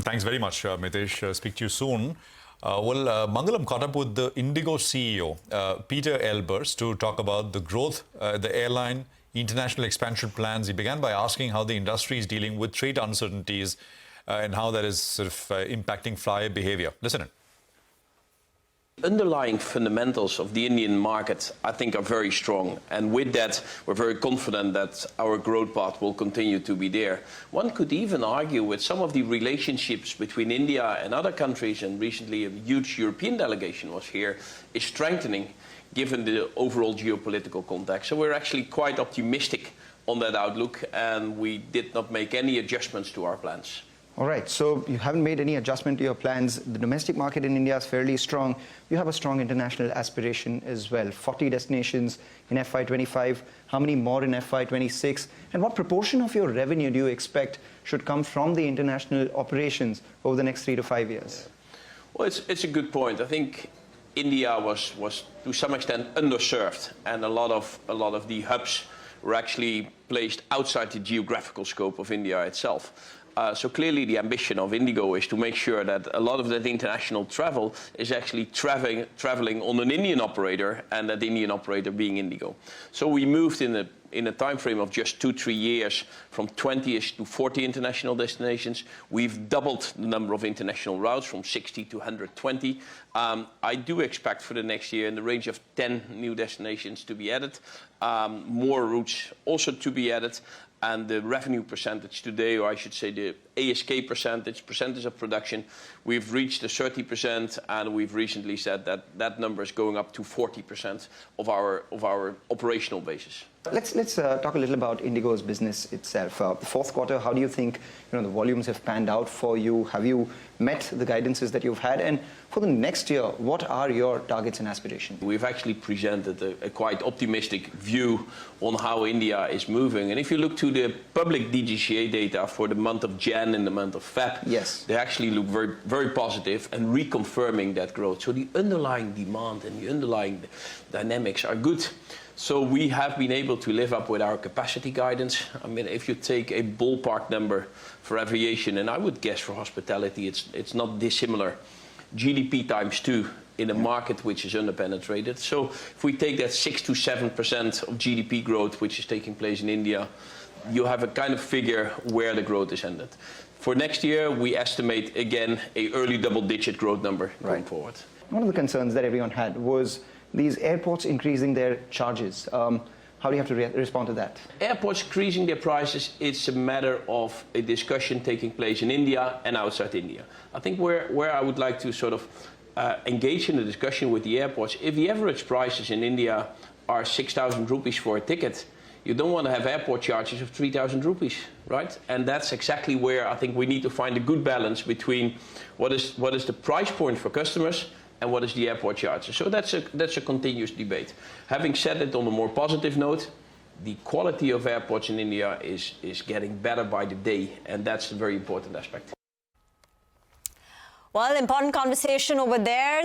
Thanks very much, Mitesh. Speak to you soon. Mangalam caught up with the IndiGo CEO, Pieter Elbers, to talk about the growth, the airline, international expansion plans. He began by asking how the industry is dealing with trade uncertainties and how that is sort of impacting flyer behavior. Listen in. Underlying fundamentals of the Indian market, I think, are very strong. And with that, we're very confident that our growth path will continue to be there. One could even argue with some of the relationships between India and other countries, and recently a huge European delegation was here, is strengthening given the overall geopolitical context. So we're actually quite optimistic on that outlook, and we did not make any adjustments to our plans. All right, so you haven't made any adjustment to your plans. The domestic market in India is fairly strong. You have a strong international aspiration as well. 40 destinations in FY25. How many more in FY26? And what proportion of your revenue do you expect should come from the international operations over the next 3 to 5 years? Well, it's a good point. I think India was to some extent underserved, and a lot of the hubs were actually placed outside the geographical scope of India itself. So clearly the ambition of IndiGo is to make sure that a lot of that international travel is actually traveling on an Indian operator, and that Indian operator being IndiGo. So we moved in a time frame of just 2-3 years from 20-ish to 40 international destinations. We've doubled the number of international routes from 60 to 120. I do expect for the next year in the range of 10 new destinations to be added, more routes also to be added. And the revenue percentage today, or I should say the ASK percentage of production, we've reached the 30%, and we've recently said that that number is going up to 40% of our operational basis. Let's talk a little about IndiGo's business itself. The fourth quarter, how do you think the volumes have panned out for you? Have you met the guidances that you've had? And for the next year, what are your targets and aspirations? We've actually presented a quite optimistic view on how India is moving. And if you look to the public DGCA data for the month of Jan and the month of Feb, yes, they actually look very, very positive and reconfirming that growth. So the underlying demand and the underlying dynamics are good. So we have been able to live up with our capacity guidance. I mean, if you take a ballpark number for aviation, and I would guess for hospitality, it's not dissimilar, GDP times 2 in a market which is underpenetrated. So if we take that 6 to 7% of GDP growth, which is taking place in India, you have a kind of figure where the growth is ended. For next year, we estimate, again, a early double-digit growth number going forward. One of the concerns that everyone had was these airports increasing their charges. How do you have to respond to that? Airports increasing their prices, it's a matter of a discussion taking place in India and outside India. I think where I would like to sort of engage in a discussion with the airports, if the average prices in India are 6,000 rupees for a ticket, you don't want to have airport charges of 3,000 rupees, right? And that's exactly where I think we need to find a good balance between what is the price point for customers and what is the airport charges. So that's a continuous debate. Having said it on a more positive note, the quality of airports in India is getting better by the day, and that's a very important aspect. Well, important conversation over there.